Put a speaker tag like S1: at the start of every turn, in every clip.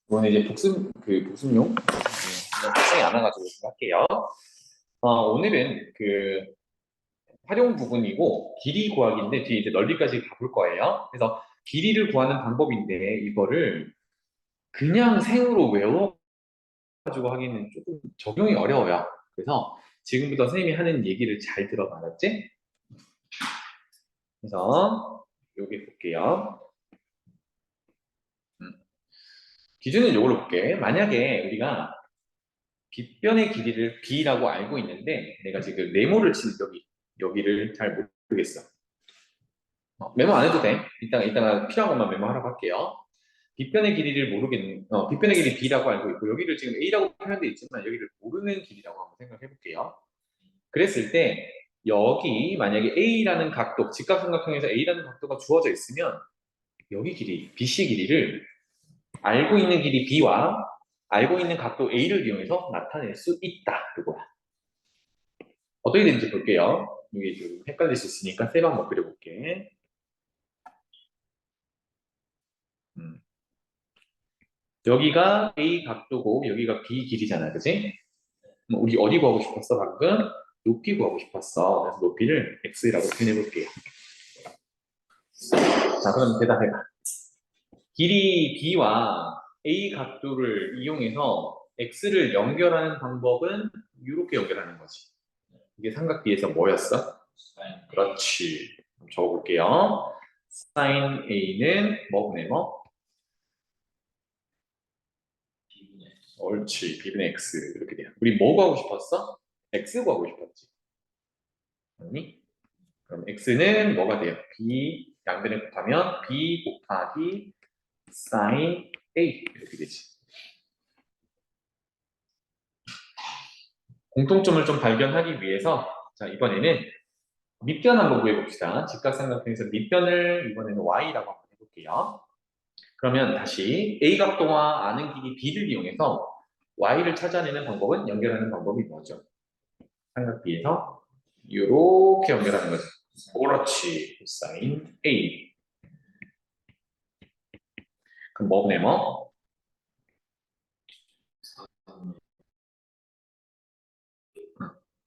S1: 이거는 이제 복습용 학생이 안 와가지고 할게요. 오늘은 활용 부분이고 길이 구하기인데 뒤에 이제 넓이까지 가볼 거예요. 그래서 길이를 구하는 방법인데 이거를 그냥 생으로 외워가지고 하기는 조금 적용이 어려워요. 그래서 지금부터 선생님이 하는 얘기를 잘 들어봐, 알았지? 그래서 여기 볼게요. 기준은 이걸로 볼게. 만약에 우리가 빗변의 길이를 b라고 알고 있는데 내가 지금 네모를 치는 여기를 잘 모르겠어. 메모 안 해도 돼. 이따가 필요한 것만 메모하라고 할게요. 빗변의 길이를 빗변의 길이 b라고 알고 있고 여기를 지금 a라고 표현되어 있지만 여기를 모르는 길이라고 한번 생각해 볼게요. 그랬을 때 여기 만약에 a라는 각도, 직각삼각형에서 a라는 각도가 주어져 있으면 여기 길이, bc 길이를 알고 있는 길이 b와 알고 있는 각도 a를 이용해서 나타낼 수 있다. 이거야. 어떻게 되는지 볼게요. 이게 좀 헷갈릴 수 있으니까 세 번 한번 그려볼게. 여기가 A 각도고 여기가 B 길이잖아, 그지? 우리 어디 구하고 싶었어, 방금? 높이 구하고 싶었어. 그래서 높이를 X라고 표현해볼게요. 자, 그럼 대답해봐. 길이 B와 A 각도를 이용해서 X를 연결하는 방법은 이렇게 연결하는 거지. 이게 삼각비에서 뭐였어? 그렇지. 적어볼게요. sin A는 뭐분의 뭐? 옳지. B분의 X 이렇게 돼요. 우리 뭐 구하고 싶었어? X 구하고 싶었지. 아니? 그럼 X는 뭐가 돼요? B 양변을 곱하면 B 곱하기 sin A 이렇게 되지. 공통점을 좀 발견하기 위해서 자 이번에는 밑변 한번 구해봅시다. 직각삼각형에서 밑변을 이번에는 Y라고 한번 해볼게요. 그러면 다시 A 각도와 아는 길이 B를 이용해서 Y를 찾아내는 방법은 연결하는 방법이 뭐죠? 삼각비에서 이렇게 연결하는 거죠. 그렇지. 코사인 A. 그럼 뭐네 뭐?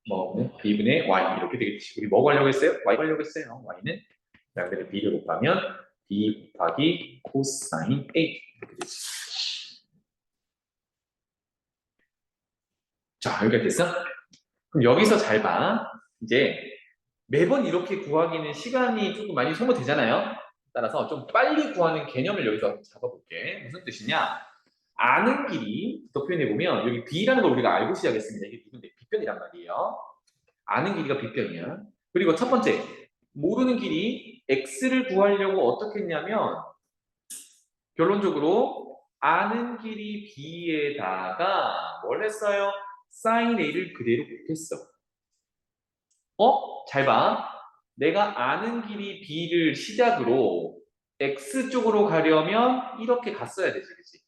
S1: 뭐는 B분의 Y 이렇게 되겠지. 우리 뭐 가려고 했어요? Y 가려고 했어요. Y는 양변에 B를 곱하면 B 곱하기 코사인 A 이렇게 되지. 자, 여기가 됐어? 그럼 여기서 잘 봐. 이제 매번 이렇게 구하기는 시간이 조금 많이 소모되잖아요. 따라서 좀 빨리 구하는 개념을 여기서 잡아볼게. 무슨 뜻이냐? 아는 길이 더 표현해보면 여기 B라는 걸 우리가 알고 시작했습니다. 이게 누군데? 빗변이란 말이에요. 아는 길이가 빗변이야. 그리고 첫 번째, 모르는 길이 X를 구하려고 어떻게 했냐면 결론적으로 아는 길이 B에다가 뭘 했어요? sin A를 그대로 곱했어. 잘 봐. 내가 아는 길이 B를 시작으로 X 쪽으로 가려면 이렇게 갔어야 되지, 그치?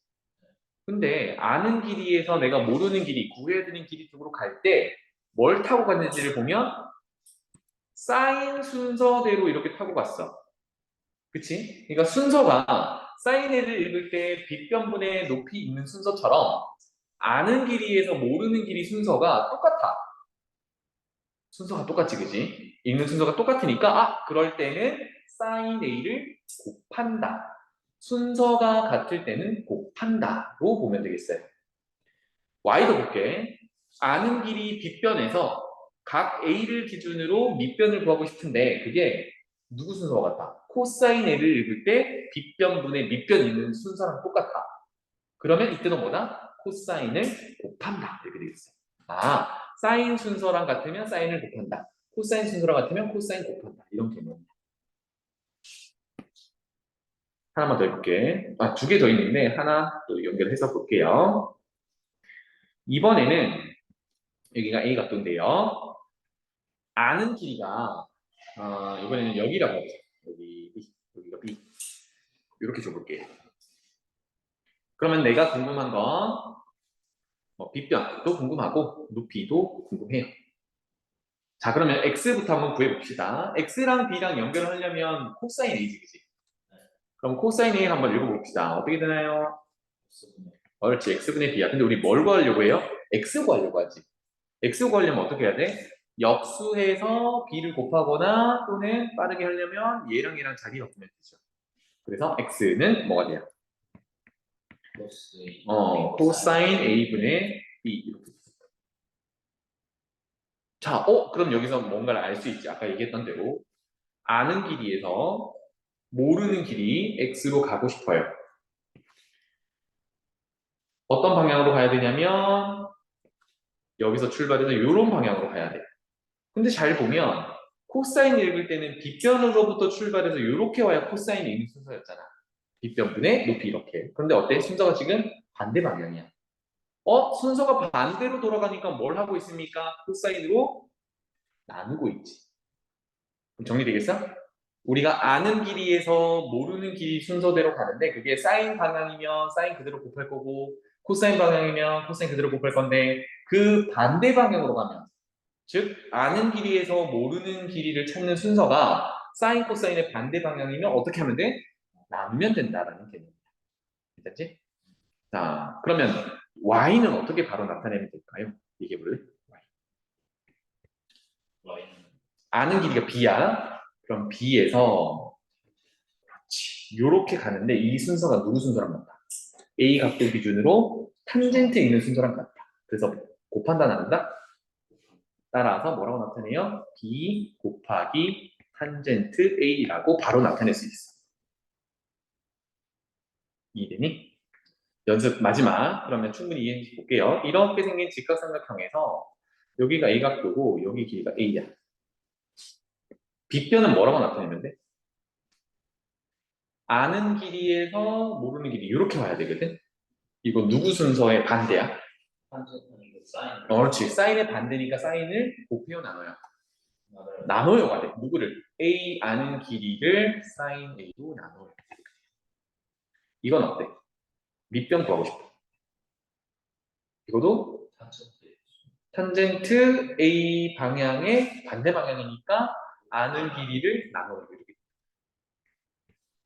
S1: 근데 아는 길이에서 내가 모르는 길이, 구해야 되는 길이 쪽으로 갈 때 뭘 타고 갔는지를 보면 사인 순서대로 이렇게 타고 갔어. 그치? 그러니까 순서가 사인회를 읽을 때 빗변분의 높이 있는 순서처럼 아는 길이에서 모르는 길이 순서가 똑같아. 순서가 똑같지, 그지? 읽는 순서가 똑같으니까 그럴 때는 sin a를 곱한다. 순서가 같을 때는 곱한다로 보면 되겠어요. y도 볼게. 아는 길이 빗변에서 각 a를 기준으로 밑변을 구하고 싶은데 그게 누구 순서가 같다? 코사인 a를 읽을 때 빗변분의 밑변 있는 순서랑 똑같아. 그러면 이때는 뭐다? 코사인을 곱한다. 이렇게 되겠어요. 사인 순서랑 같으면 사인을 곱한다. 코사인 순서랑 같으면 코사인 곱한다. 이런 개념입니다. 하나만 더 해볼게. 두 개 더 있는데 하나 또 연결해서 볼게요. 이번에는 여기가 A 각도인데요. 아는 길이가 이번에는 여기라고 하죠. 여기 B, 여기가 B. 이렇게 줘볼게요. 그러면 내가 궁금한 건 빗변도 궁금하고 높이도 궁금해요. 자, 그러면 X부터 한번 구해봅시다. X랑 B랑 연결을 하려면 코사인 A지, 그지? 그럼 코사인 A를 한번 읽어봅시다. 어떻게 되나요? 그렇지. x분의 b야. 근데 우리 뭘 구하려고 해요? x 구하려고 하지. x 구하려면 어떻게 해야 돼? 역수해서 b를 곱하거나 또는 빠르게 하려면 얘랑 얘랑 자리 바꾸면 되죠. 그래서 x는 뭐가 돼요? 코사인 a분의 b 이렇게. 자, 그럼 여기서 뭔가를 알 수 있지. 아까 얘기했던 대로 아는 길이에서 모르는 길이 x로 가고 싶어요. 어떤 방향으로 가야 되냐면 여기서 출발해서 이런 방향으로 가야 돼. 근데 잘 보면 코사인 읽을 때는 빗변으로부터 출발해서 이렇게 와야 코사인이 있는 순서였잖아. 빗변분의 높이 이렇게. 그런데 어때? 순서가 지금 반대 방향이야. 순서가 반대로 돌아가니까 뭘 하고 있습니까? 코사인으로 나누고 있지. 그럼 정리되겠어? 우리가 아는 길이에서 모르는 길이 순서대로 가는데 그게 사인 방향이면 사인 그대로 곱할 거고 코사인 방향이면 코사인 그대로 곱할 건데 그 반대 방향으로 가면 즉 아는 길이에서 모르는 길이를 찾는 순서가 사인 코사인의 반대 방향이면 어떻게 하면 돼? 나누면 된다라는 개념이야. 괜찮지? 자, 그러면 y는 어떻게 바로 나타내면 될까요? 얘기해 볼래? 아는 길이가 b야. 그럼 b에서 이렇게 가는데 이 순서가 누구 순서랑 같다? A 각도 기준으로 탄젠트에 있는 순서랑 같다. 그래서 곱한다 나눈다? 따라서 뭐라고 나타내요? B 곱하기 탄젠트 A라고 바로 나타낼 수 있어. 이해되니? 연습 마지막. 그러면 충분히 이해해 볼게요. 이렇게 생긴 직각삼각형에서 여기가 A 각도고 여기 길이가 A야. 빗변은 뭐라고 나타내면 돼? 아는 길이에서 모르는 길이 이렇게 와야 되거든? 이거 누구 순서의 반대야? 그렇지. 사인의 반대니까 사인을 곱해요, 나눠요? 나눠요가 돼. 누구를? A 아는 길이를 사인 A로 나눠요. 이건 어때? 밑변 구하고 싶어. 이것도 탄젠트 A 방향의 반대 방향이니까 아는 길이를 나눠요. 이렇게.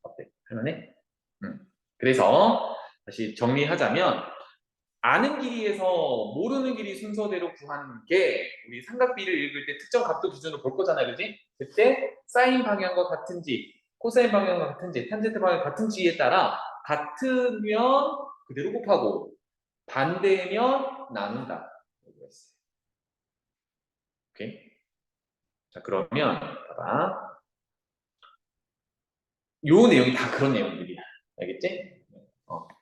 S1: 어때? 할만해? 그래서 다시 정리하자면 아는 길이에서 모르는 길이 순서대로 구하는 게 우리 삼각비를 읽을 때 특정 각도 기준으로 볼 거잖아요. 그지? 그때 사인 방향과 같은지 코사인 방향과 같은지 탄젠트 방향 같은지에 따라 같으면 그대로 곱하고 반대면 나눈다. 오케이? 자, 그러면 봐봐. 요 내용이 다 그런 내용들이야. 알겠지?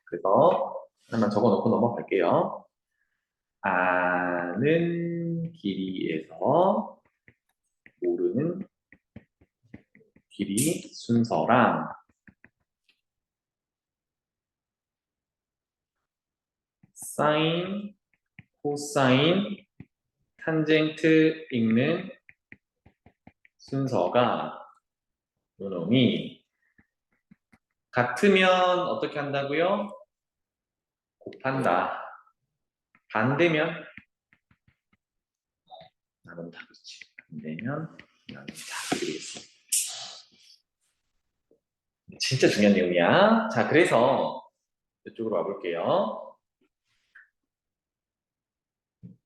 S1: 그래서 하나만 적어놓고 넘어갈게요. 아는 길이에서 모르는 길이 순서랑 사인, 코사인, 탄젠트 읽는 순서가 요놈이 같으면 어떻게 한다고요? 곱한다. 반대면 나눈다. 그렇지. 반대면 나눈다. 그리겠습니다. 진짜 중요한 내용이야. 자, 그래서 이쪽으로 와볼게요.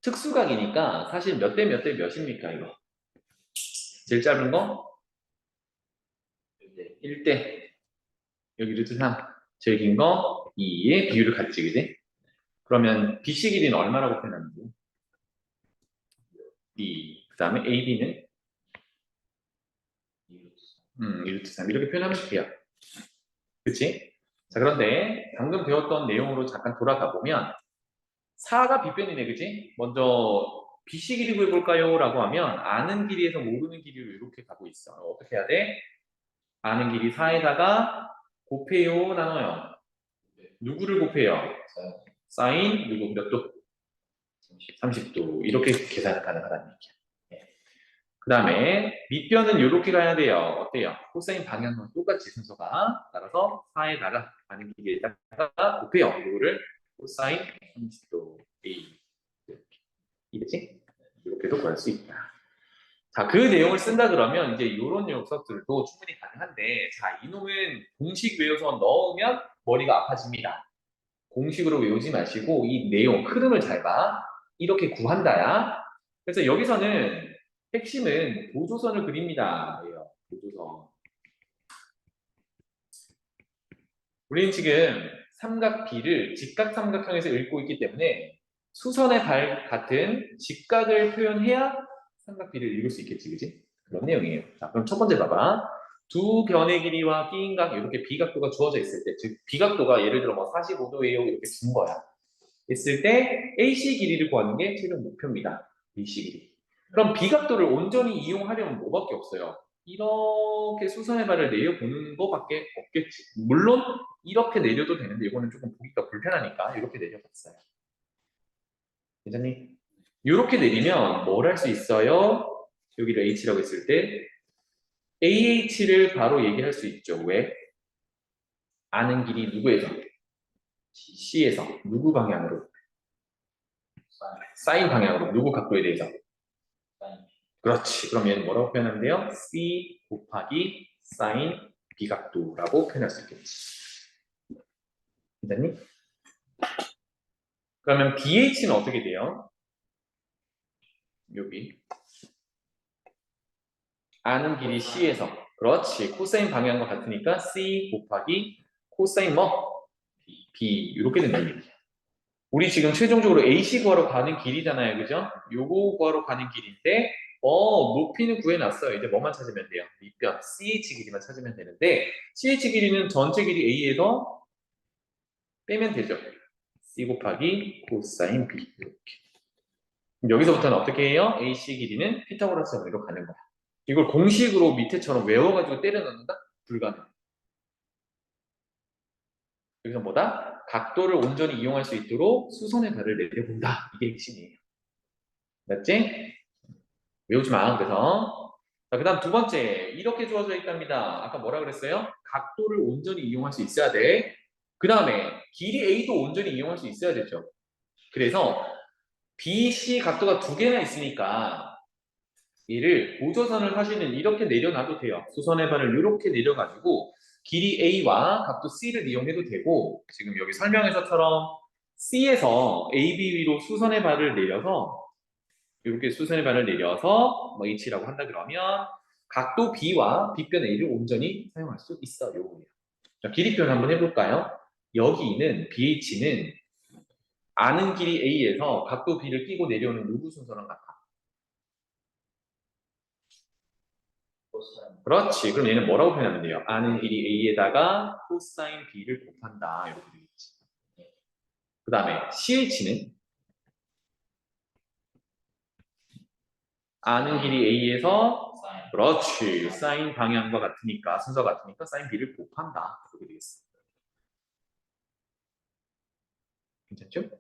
S1: 특수각이니까 사실 몇 대 몇 대 몇입니까, 이거? 제일 짧은 거? 1대. 여기 루트 3. 제일 긴 거 2의 비율을 같이, 그지? 그러면 BC 길이는 얼마라고 표현하는지? 2. 그 다음에 AB는? 2루트 3. 이렇게 표현하면 돼요. 그치? 자, 그런데 방금 배웠던 내용으로 잠깐 돌아가 보면 4가 빗변이네, 그치? 먼저 BC 길이 구해볼까요? 라고 하면 아는 길이에서 모르는 길이로 이렇게 가고 있어. 어떻게 해야 돼? 아는 길이 4에다가 곱해요, 나눠요? 누구를 곱해요? 사인, 누구 몇 도? 30도. 이렇게 계산 가능하다는 얘기야. 그 다음에 밑변은 이렇게 가야 돼요. 어때요? 코사인 방향과 똑같이 순서가. 따라서 4에다가 아는 길이에다가 곱해요. 누구를? 코사인 30도 A. 이렇게. 이렇게도 구할 수 있다. 자, 그 내용을 쓴다 그러면 이제 이런 녀석들도 충분히 가능한데, 자, 이놈은 공식 외워서 넣으면 머리가 아파집니다. 공식으로 외우지 마시고 이 내용, 흐름을 잘 봐. 이렇게 구한다야. 그래서 여기서는 핵심은 보조선을 그립니다. 보조선. 우리는 지금 삼각 B를 직각삼각형에서 읽고 있기 때문에 수선의 발 같은 직각을 표현해야 삼각 B를 읽을 수 있겠지, 그지? 그런 내용이에요. 자, 그럼 첫 번째 봐봐. 두 변의 길이와 B인각 이렇게 비각도가 주어져 있을 때, 즉 비각도가 예를 들어 뭐 45도예요 이렇게 준 거야. 했을 때 AC 길이를 구하는 게 최종 목표입니다. BC 길이. 그럼 비각도를 온전히 이용하려면 뭐밖에 없어요? 이렇게 수선의 발을 내려보는 것밖에 없겠지. 물론 이렇게 내려도 되는데 이거는 조금 보기가 불편하니까 이렇게 내려봤어요. 괜찮니? 이렇게 내리면 뭘 할 수 있어요? 여기를 H라고 했을 때 AH를 바로 얘기할 수 있죠. 왜? 아는 길이 누구에서? C에서. 누구 방향으로? 사인 방향으로. 누구 각도에 대해서? 그렇지. 그럼 얘는 뭐라고 표현하면 돼요? C 곱하기 사인 비각도라고 표현할 수 있겠지. 괜찮니? 그러면 BH는 어떻게 돼요? 여기. 아는 길이 C에서. 그렇지. 코사인 방향과 같으니까 C 곱하기 코사인 뭐? B. 이렇게 된다는 얘기야. 우리 지금 최종적으로 AC 구하러 가는 길이잖아요. 그죠? 요거 구하러 가는 길인데 높이는 구해놨어요. 이제 뭐만 찾으면 돼요? 밑변 CH 길이만 찾으면 되는데 CH 길이는 전체 길이 A에서 빼면 되죠. C 곱하기 코사인 B 이렇게. 여기서부터는 어떻게 해요? AC 길이는 피타고라스 정리로 가는 거야. 이걸 공식으로 밑에처럼 외워가지고 때려 넣는다? 불가능. 여기서 뭐다? 각도를 온전히 이용할 수 있도록 수선의 발을 내려본다. 이게 핵심이에요. 맞지? 외우지 마. 그래서 자, 그 다음 두 번째 이렇게 주어져 있답니다. 아까 뭐라 그랬어요? 각도를 온전히 이용할 수 있어야 돼. 그 다음에 길이 A도 온전히 이용할 수 있어야 되죠. 그래서 BC 각도가 두 개나 있으니까 얘를 보조선을 사실은 이렇게 내려놔도 돼요. 수선의 발을 이렇게 내려가지고 길이 A와 각도 C를 이용해도 되고 지금 여기 설명에서처럼 C에서 AB 위로 수선의 발을 내려서 이렇게 수선의 발을 내려서 뭐 H라고 한다 그러면 각도 B와 빗변 A를 온전히 사용할 수 있어요. 자, 길이 표현 한번 해볼까요? 여기는 BH는 아는 길이 A에서 각도 B를 끼고 내려오는 누구 순서랑 같아? 그렇지. 그럼 얘는 뭐라고 표현하면 돼요? 아는 길이 A에다가 코사인 B를 곱한다. 이렇게 되겠지. 그 다음에 CH는 아는 길이 A에서 그렇지. 사인 방향과 같으니까 순서 같으니까 사인 B를 곱한다. 이렇게 되겠어. 괜찮죠?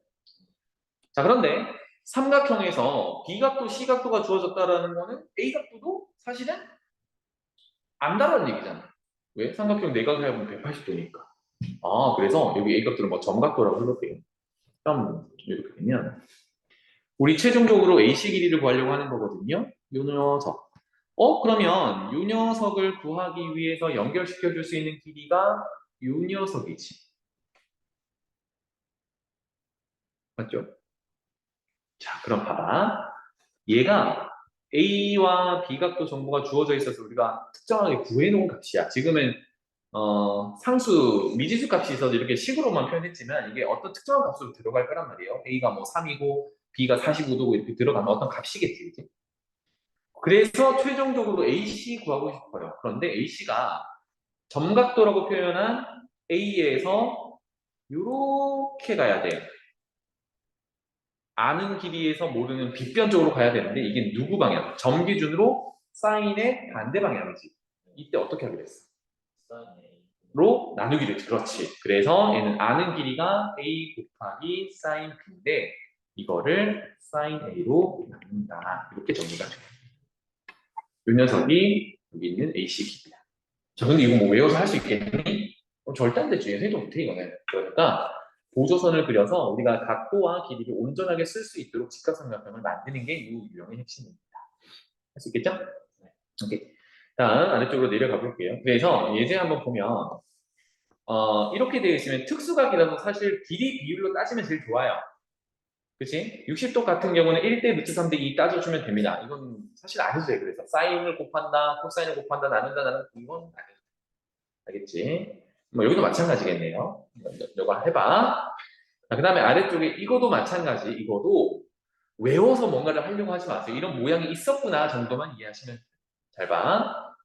S1: 자, 그런데 삼각형에서 B각도, C각도가 주어졌다라는 거는 A각도도 사실은 안다라는 얘기잖아. 왜? 삼각형 내각을 해보면 180도니까. 아, 그래서 여기 A각도를 뭐 점각도라고 불러볼게요. 그럼 이렇게 되면 우리 최종적으로 AC 길이를 구하려고 하는 거거든요. 요 녀석. 그러면 요 녀석을 구하기 위해서 연결시켜 줄 수 있는 길이가 요 녀석이지. 맞죠? 자, 그럼 봐봐. 얘가 A와 B각도 정보가 주어져 있어서 우리가 특정하게 구해놓은 값이야. 지금은 상수, 미지수 값이 있어서 이렇게 식으로만 표현했지만 이게 어떤 특정한 값으로 들어갈 거란 말이에요. A가 뭐 3이고 B가 45도고 이렇게 들어가면 어떤 값이겠지, 그치? 그래서 최종적으로 AC 구하고 싶어요. 그런데 AC가 점각도라고 표현한 A에서 이렇게 가야 돼요. 아는 길이에서 모르는 빗변 쪽으로 가야 되는데 이게 누구 방향? 점 기준으로 사인의 반대 방향이지. 이때 어떻게 하게 됐어? 로 나누기로 했지. 그렇지. 그래서 얘는 아는 길이가 A 곱하기 사인 B인데 이거를 사인 A로 나눈다. 이렇게 정리가 돼요. 이 녀석이 여기 있는 AC 길이야. 자, 근데 이거 뭐 외워서 할 수 있겠니? 절대 안 되지. 해도 못해, 이거는. 그러니까 보조선을 그려서 우리가 각도와 길이를 온전하게 쓸 수 있도록 직각삼각형을 만드는 게 이 유형의 핵심입니다. 할 수 있겠죠? 오케이. 다음 아래쪽으로 내려가 볼게요. 그래서 예제 한번 보면 이렇게 되어 있으면 특수각이라서 사실 길이 비율로 따지면 제일 좋아요. 그치? 60도 같은 경우는 1대 루트 3대 2 따져주면 됩니다. 이건 사실 안 해도 돼. 그래서 사인을 곱한다, 코사인을 곱한다, 나눈다, 이건 안 해도 돼. 알겠지? 뭐 여기도 마찬가지겠네요. 이거 해봐. 그 다음에 아래쪽에 이거도 마찬가지. 이거도 외워서 뭔가를 하려고 하지 마세요. 이런 모양이 있었구나 정도만 이해하시면 돼요. 잘 봐.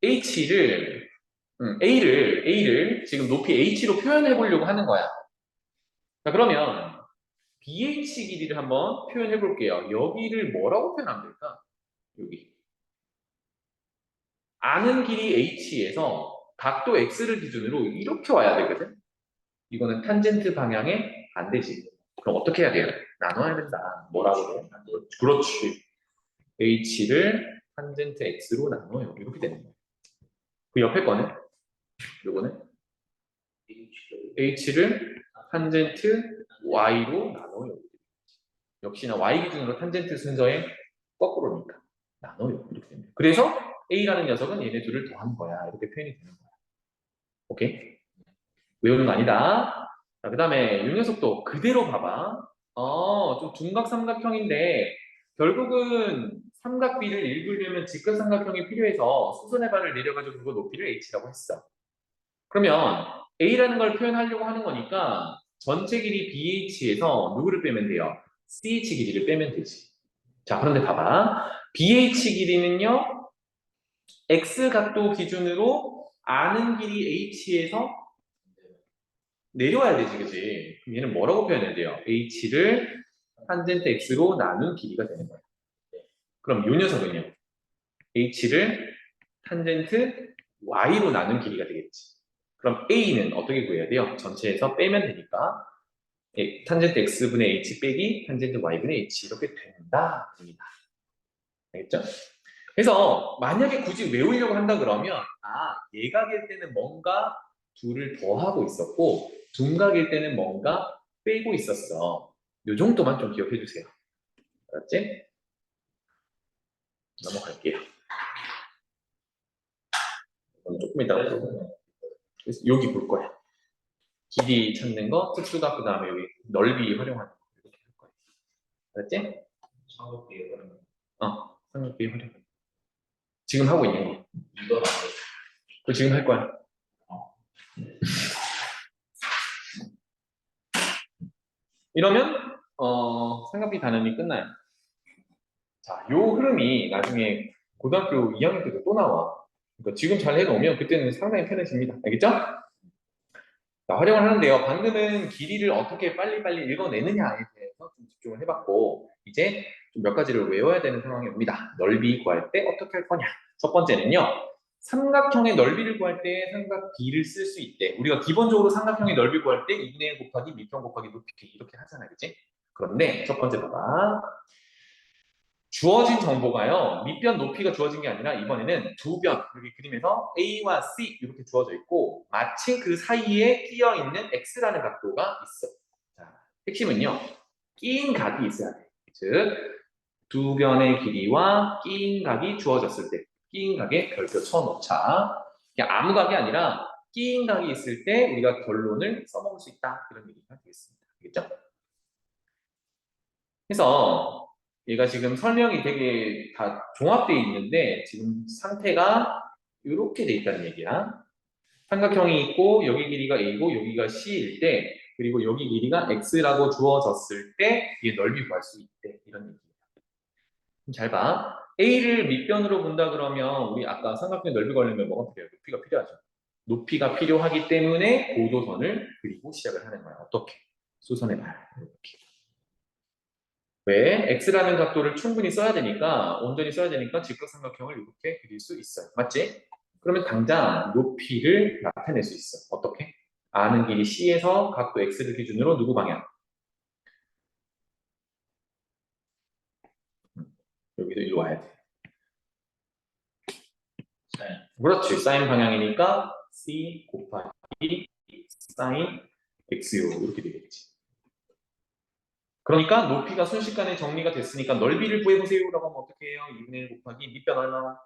S1: A를 지금 높이 H로 표현해 보려고 하는 거야. 자, 그러면 BH 길이를 한번 표현해 볼게요. 여기를 뭐라고 표현하면 될까? 여기. 아는 길이 H에서 각도 X를 기준으로 이렇게 와야 되거든? 이거는 탄젠트 방향의 반대지. 그럼 어떻게 해야 돼요? 나눠야 된다. 뭐라고 해? 그렇지. H를 탄젠트 X로 나눠요. 이렇게 되는 거예요. 그 옆에 거는? 요거는? H를 탄젠트 Y로 나눠요. 역시나 Y 기준으로 탄젠트 순서의 거꾸로니까 나눠요. 이렇게 됩니다. 그래서 A라는 녀석은 얘네 둘을 더한 거야. 이렇게 표현이 되는 거야. 오케이? 외우는 거 아니다. 자, 그 다음에 이 녀석도 그대로 봐봐. 좀 둔각 삼각형인데 결국은 삼각비를 읽으려면 직각삼각형이 필요해서 수선의 발을 내려가지고 그거 높이를 H라고 했어. 그러면 A라는 걸 표현하려고 하는 거니까 전체 길이 BH에서 누구를 빼면 돼요? CH 길이를 빼면 되지. 자, 그런데 봐봐. BH 길이는요, X 각도 기준으로 아는 길이 H에서 내려와야 되지, 그지? 그럼 얘는 뭐라고 표현해야 돼요? H를 탄젠트 X로 나눈 길이가 되는 거야. 그럼 이 녀석은요? H를 탄젠트 Y로 나눈 길이가 되겠지. 그럼 A는 어떻게 구해야 돼요? 전체에서 빼면 되니까 탄젠트 X분의 H 빼기 탄젠트 Y분의 H 이렇게 된다. 됩니다. 알겠죠? 그래서 만약에 굳이 외우려고 한다 그러면 예각일 때는 뭔가 둘을 더하고 있었고 둔각일 때는 뭔가 빼고 있었어. 요 정도만 좀 기억해 주세요. 알았지? 넘어갈게요. 그럼 조금 이따가 그래서 여기 볼 거야. 길이 찾는 거, 특수각, 그 다음에 여기 넓이 활용하는 거 이렇게 할 거야. 알았지? 삼각비에 활용. 삼각비에 활용. 지금 하고 있는 거. 이건 안 돼. 그거 지금 할 거야. 이러면 삼각비 단원이 끝나요. 자, 요 흐름이 나중에 고등학교 2학년 때도 또 나와. 그러니까 지금 잘 해놓으면 그때는 상당히 편해집니다. 알겠죠? 자, 활용을 하는데요. 방금은 길이를 어떻게 빨리빨리 읽어내느냐에 대해서 좀 집중을 해봤고, 이제 좀 몇 가지를 외워야 되는 상황이 옵니다. 넓이 구할 때 어떻게 할 거냐? 첫 번째는요. 삼각형의 넓이를 구할 때 삼각비를 쓸 수 있대. 우리가 기본적으로 삼각형의 넓이 구할 때 2분의 1 곱하기 밑변 곱하기 높이 이렇게 하잖아요. 그치? 그런데 첫 번째 봐봐. 주어진 정보가요. 밑변 높이가 주어진 게 아니라 이번에는 두 변, 여기 그림에서 A와 C 이렇게 주어져 있고 마침 그 사이에 끼어 있는 X라는 각도가 있어. 자, 핵심은요. 끼인 각이 있어야 돼. 즉, 두 변의 길이와 끼인 각이 주어졌을 때 끼인 각에 별표 쳐놓자. 그냥 아무 각이 아니라 끼인 각이 있을 때 우리가 결론을 써먹을 수 있다. 이런 얘기가 되겠습니다. 알겠죠? 그래서 얘가 지금 설명이 되게 다 종합되어 있는데 지금 상태가 이렇게 돼 있다는 얘기야. 삼각형이 있고 여기 길이가 A고 여기가 C일 때 그리고 여기 길이가 X라고 주어졌을 때 이게 넓이 구할 수 있대. 이런 얘기야. 잘 봐. A를 밑변으로 본다 그러면 우리 아까 삼각형 넓이 구하려면 뭐가 필요해요? 높이가 필요하죠. 높이가 필요하기 때문에 고도선을 그리고 시작을 하는 거야. 어떻게? 수선의 발. 이렇게. 왜? X라는 각도를 충분히 써야 되니까, 온전히 써야 되니까 직각삼각형을 이렇게 그릴 수 있어요. 맞지? 그러면 당장 높이를 나타낼 수 있어. 어떻게? 아는 길이 C에서 각도 X를 기준으로 누구 방향? 여기도 일로 와야 돼. 그렇지. 사인 방향이니까 C 곱하기 사인 X요. 이렇게 되겠지. 그러니까 높이가 순식간에 정리가 됐으니까 넓이를 구해보세요. 라고 하면 어떻게 해요? 2분의 1 곱하기 밑변 얼마?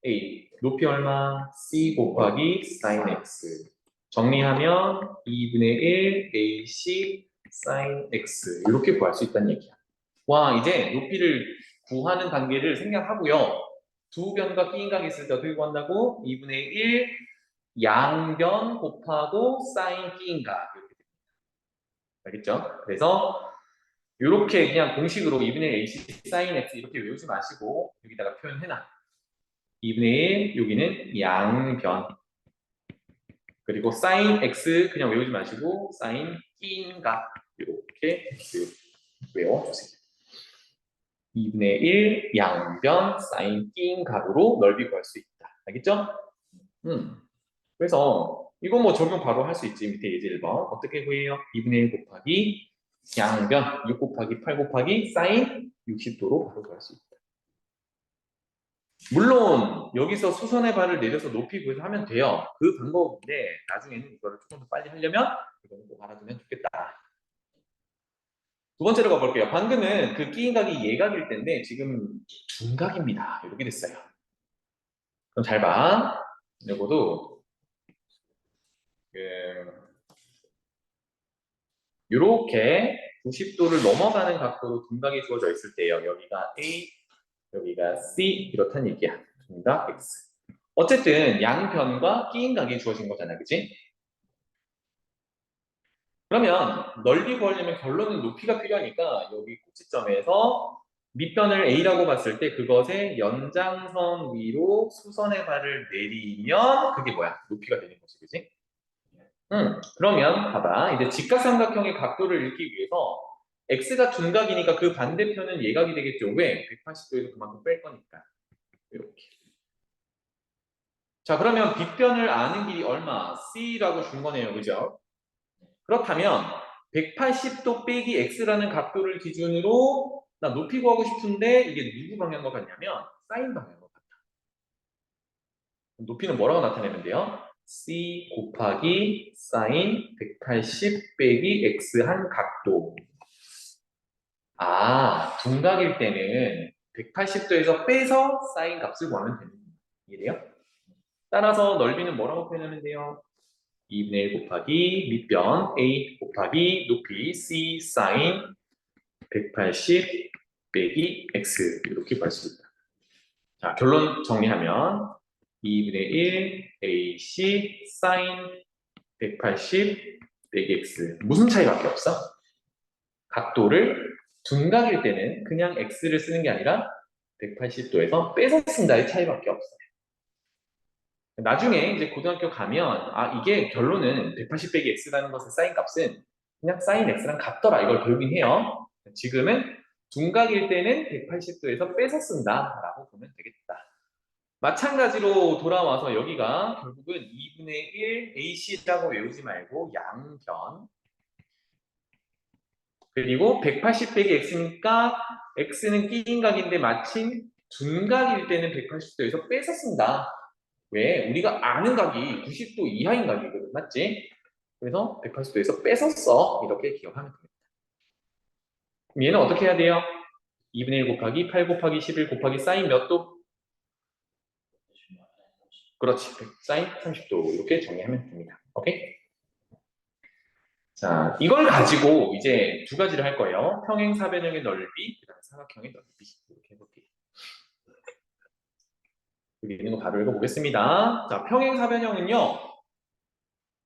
S1: A. 높이 얼마? C 곱하기 sin x. 정리하면 2분의 1 AC sin x. 이렇게 구할 수 있다는 얘기야. 와, 이제 높이를 구하는 단계를 생략하고요. 두 변과 끼인각이 있을 때 어떻게 구한다고? 2분의 1 양변 곱하고 사인 끼인각. 이렇게 됩니다. 알겠죠? 그래서 이렇게 그냥 공식으로 2분의 1 AC sin x 이렇게 외우지 마시고 여기다가 표현해놔. 2분의 1 여기는 양변. 그리고 sin x 그냥 외우지 마시고 sin 끼인각 이렇게 외워주세요. 2분의 1 양변 sin 끼인각으로 넓이 구할 수 있다. 알겠죠? 그래서 이거 뭐 적용 바로 할 수 있지. 밑에 예제 1번 어떻게 구해요? 2분의 1 곱하기 양변 6 곱하기 8 곱하기 sin 60도로 바로 구할 수 있다. 물론 여기서 수선의 발을 내려서 높이 구해서 하면 돼요. 그 방법인데 나중에는 이거를 조금 더 빨리 하려면 이거는 꼭 알아두면 좋겠다. 두 번째로 가볼게요. 방금은 그 끼인각이 예각일 텐데 지금 둔각입니다. 이렇게 됐어요. 그럼 잘 봐. 요거도 이렇게 90도를 넘어가는 각도로 둔각이 주어져 있을 때요. 여기가 A, 여기가 C 이렇다는 얘기야. 둔각 X. 어쨌든 양변과 끼인각이 주어진 거잖아, 그치? 그러면 넓이 구하려면 결론은 높이가 필요하니까 여기 꼭지점에서 밑변을 A라고 봤을 때 그것의 연장선 위로 수선의 발을 내리면 그게 뭐야? 높이가 되는 거지, 그치? 그러면 봐봐. 이제 직각삼각형의 각도를 읽기 위해서 x가 둔각이니까 그 반대편은 예각이 되겠죠. 왜? 180도에서 그만큼 뺄 거니까. 이렇게. 자, 그러면 빗변을 아는 길이 얼마? c라고 준 거네요. 그죠? 그렇다면 180도 빼기 x라는 각도를 기준으로 나 높이 구하고 싶은데 이게 누구 방향과 같냐면 사인 방향과 같다. 높이는 뭐라고 나타내면 돼요? c 곱하기 사인 180 빼기 x 한 각도. 아, 둔각일 때는 180도에서 빼서 사인 값을 구하면 되는 거예요. 이해돼요? 따라서 넓이는 뭐라고 표현하면 돼요? 2분의 1 곱하기 밑변 a 곱하기 높이 c 사인 180 빼기 x 이렇게 구할 수 있다. 자, 결론 정리하면 2분의 1 ac 사인 180 빼기 x 무슨 차이밖에 없어? 각도를 둔각일 때는 그냥 x를 쓰는 게 아니라 180도에서 빼서 쓴다의 차이밖에 없어요. 나중에 이제 고등학교 가면 아 이게 결론은 180 빼기 x라는 것의 사인 값은 그냥 사인 x랑 같더라 이걸 배우긴 해요. 지금은 둔각일 때는 180도에서 빼서 쓴다라고 보면 되겠다. 마찬가지로 돌아와서 여기가 결국은 2분의 1 ac라고 외우지 말고 양변 그리고 180 빼기 x니까 x는 끼인각인데 마침 둔각일 때는 180도에서 빼서 쓴다. 왜? 우리가 아는 각이 90도 이하인 각이거든, 맞지? 그래서 180도에서 빼서 써. 이렇게 기억하면 됩니다. 그럼 얘는 어떻게 해야 돼요? 2분의 1 곱하기 8 곱하기 11 곱하기 사인 몇 도? 그렇지. 사인 30도. 이렇게 정리하면 됩니다. 오케이? 자, 이걸 가지고 이제 두 가지를 할 거예요. 평행사변형의 넓이, 그 다음에 삼각형의 넓이. 이렇게 해볼게요. 여기 있는 거 바로 읽어보겠습니다. 자, 평행사변형은요.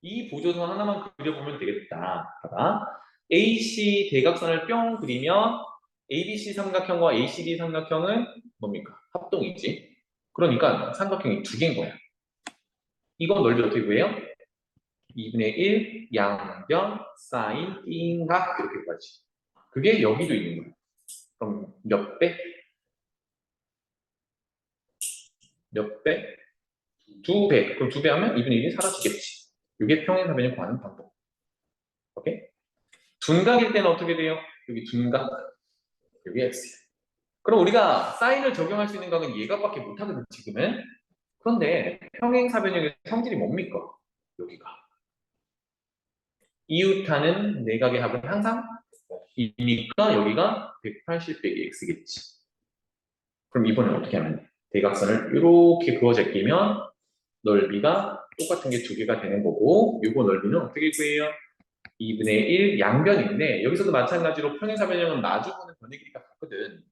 S1: 이 보조선 하나만 그려보면 되겠다. 봐봐. AC 대각선을 뿅 그리면 ABC 삼각형과 ACD 삼각형은 뭡니까? 합동이지. 그러니까 삼각형이 두 개인 거야. 이건 넓이 어떻게 구해요? 2분의 1 양변 사인 띵각 이렇게 구하지. 그게 여기도 있는 거야. 그럼 몇 배? 몇 배? 2배. 그럼 2배 하면 2분의 1이 사라지겠지. 이게 평행사변형 구하는 방법. 오케이? 둔각일 때는 어떻게 돼요? 여기 둔각, 여기 x. 그럼 우리가 사인을 적용할 수 있는 각은 예각밖에 못하거든 지금은. 그런데 평행사변형의 성질이 뭡니까? 여기가. 이웃하는 내각의 합은 항상 이니까 여기가 180 빼기 x겠지. 그럼 이번엔 어떻게 하면 돼? 대각선을 이렇게 그어 제끼면 넓이가 똑같은 게 두 개가 되는 거고, 요거 넓이는 어떻게 구해요? 2분의 1 양변인데, 여기서도 마찬가지로 평행사변형은 마주보는 변의 길이가 같거든.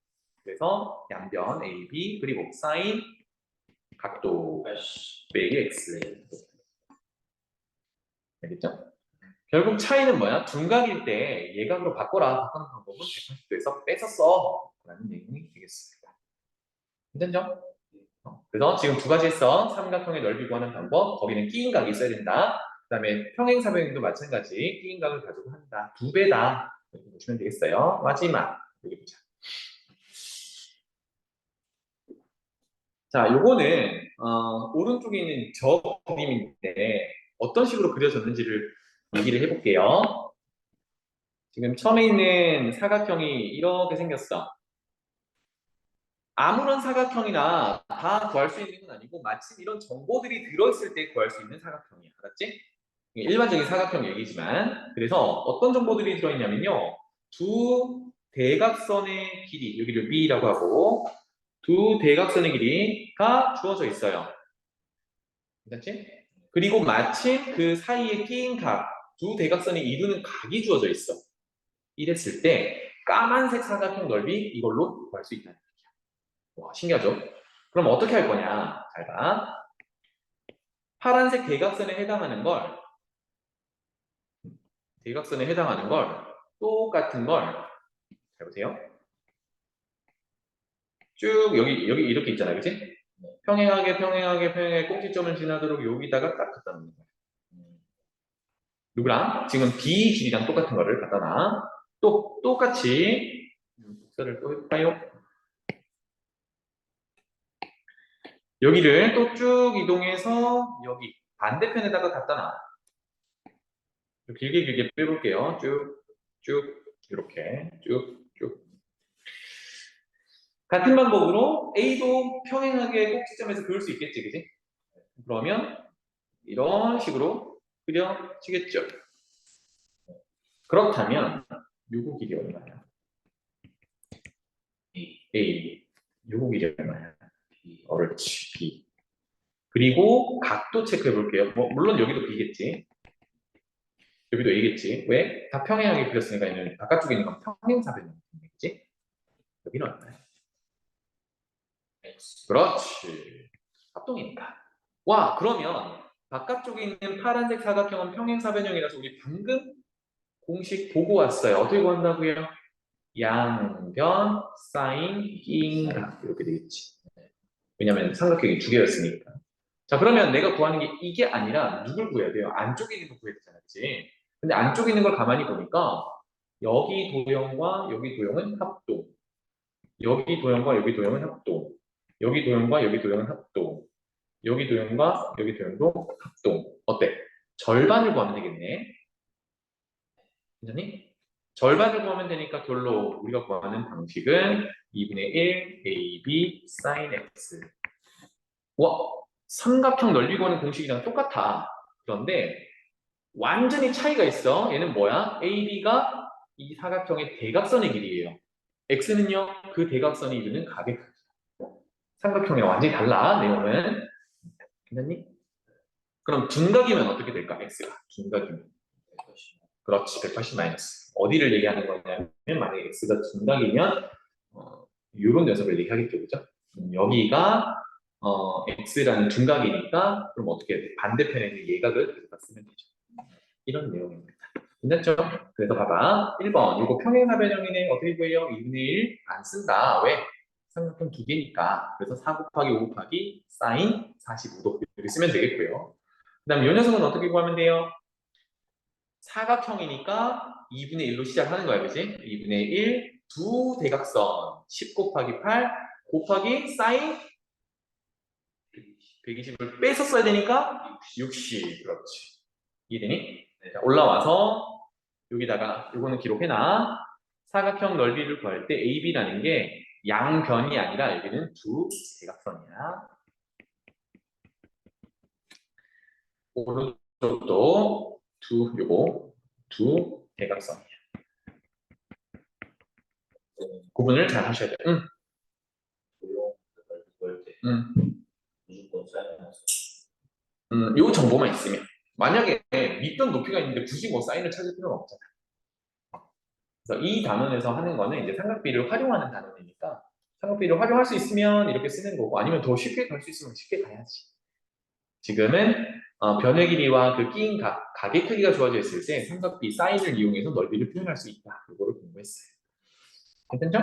S1: 그래서 양변 AB 그리고 사인 각도 빼기 x. 알겠죠? 결국 차이는 뭐야? 둔각일 때 예각으로 바꿔라. 바꾸는 방법은 180도에서 뺏어 써. 라는 내용이 되겠습니다. 괜찮죠? 그래서 지금 두 가지 했어. 삼각형의 넓이 구하는 방법. 거기는 끼인 각이 있어야 된다. 그 다음에 평행사변형도 마찬가지. 끼인 각을 가지고 한다. 두 배다. 이렇게 보시면 되겠어요. 마지막. 여기 보자. 자, 요거는 오른쪽에 있는 저 그림인데 어떤 식으로 그려졌는지를 얘기를 해볼게요. 지금 처음에 있는 사각형이 이렇게 생겼어. 아무런 사각형이나 다 구할 수 있는 건 아니고 마침 이런 정보들이 들어있을 때 구할 수 있는 사각형이야. 알았지? 일반적인 사각형 얘기지만 그래서 어떤 정보들이 들어있냐면요. 두 대각선의 길이, 여기를 B라고 하고 두 대각선의 길이가 주어져 있어요. 괜찮지? 그리고 마침 그 사이에 끼인 각, 두 대각선이 이루는 각이 주어져 있어. 이랬을 때 까만색 사각형 넓이 이걸로 구할 수 있다는 얘기야. 와, 신기하죠? 그럼 어떻게 할 거냐? 잘 봐. 파란색 대각선에 해당하는 걸 똑같은 걸 잘 보세요. 쭉 여기 이렇게 있잖아요. 그치? 평행하게 꼭지점을 지나도록 여기다가 딱 갖다 놓는 거야. 누구랑? 지금 B 길이랑 똑같은 거를 갖다 놔. 또 똑같이 복사를 또 해볼까요? 여기를 또 쭉 이동해서 여기 반대편에다가 갖다 놔. 길게 빼볼게요. 쭉 이렇게 쭉. 같은 방법으로 A도 평행하게 꼭지점에서 그을 수 있겠지, 그지? 그러면 이런 식으로 그려지겠죠. 그렇다면 요거 길이 얼마야? A. 요거 길이 얼마야? 옳지, B. 그리고 각도 체크해 볼게요. 물론 여기도 B겠지. 여기도 A겠지. 왜? 다 평행하게 그렸으니까 얘는 바깥쪽에 있는 건 평행사변형이겠지? 여기는 얼마야? 그렇지. 합동이니까. 와, 그러면 바깥쪽에 있는 파란색 사각형은 평행사변형이라서 우리 방금 공식 보고 왔어요. 어떻게 구한다고요? 양변, 사인, 끼인각 이렇게 되겠지. 왜냐면 삼각형이 두 개였으니까. 자, 그러면 내가 구하는 게 이게 아니라 누굴 구해야 돼요? 안쪽에 있는 거 구해야 되잖아, 그치? 근데 안쪽에 있는 걸 가만히 보니까 여기 도형과 여기 도형은 합동. 여기 도형과 여기 도형은 합동. 여기 도형과 여기 도형은 합동. 여기 도형과 여기 도형도 합동. 어때? 절반을 구하면 되겠네. 괜찮니? 절반을 구하면 되니까 결로 우리가 구하는 방식은 2분의 1 AB sin x. 와, 삼각형 넓이 구하는 공식이랑 똑같아. 그런데 완전히 차이가 있어. 얘는 뭐야? AB가 이 사각형의 대각선의 길이에요. X는요, 그 대각선이 이루는 각의 크기. 삼각형이랑 완전히 달라, 내용은. 괜찮니? 그럼 둔각이면 어떻게 될까? X가. 둔각이면. 그렇지, 180 마이너스. 어디를 얘기하는 거냐면, 만약에 X가 둔각이면, 이런 녀석을 얘기하겠죠, 그죠? 여기가, X라는 둔각이니까, 그럼 어떻게 해야 돼? 반대편에 있는 예각을 가져다 쓰면 되죠. 이런 내용입니다. 괜찮죠? 그래서 봐봐. 1번. 이거 평행사변형이네. 어떻게 구해요? 2분의 1 안 쓴다. 왜? 삼각형 두 개니까. 그래서 4 곱하기 5 곱하기 사인 45도. 이렇게 쓰면 되겠고요. 그 다음 이 녀석은 어떻게 구하면 돼요? 사각형이니까 2분의 1로 시작하는 거야. 그지? 2분의 1, 두 대각선. 10 곱하기 8 곱하기 사인 120을 빼서 써야 되니까 60. 그렇지. 이해되니? 네, 자, 올라와서 여기다가 요거는 기록해놔. 사각형 넓이를 구할 때 AB라는 게 양변이 아니라 여기는 두 대각선이야. 오른쪽도 요거 두 대각선이야. 구분을 잘 하셔야 돼.
S2: 무조건 사인해놨어.
S1: 요 정보만 있으면. 만약에 밑변 높이가 있는데 굳이 뭐 사인을 찾을 필요는 없잖아. 그래서 이 단원에서 하는 거는 이제 삼각비를 활용하는 단원이니까 삼각비를 활용할 수 있으면 이렇게 쓰는 거고 아니면 더 쉽게 갈 수 있으면 쉽게 가야지. 지금은 변의 길이와 그 끼인 각의 크기가 주어져 있을 때 삼각비 사인을 이용해서 넓이를 표현할 수 있다. 이거를 공부했어요. 괜찮죠?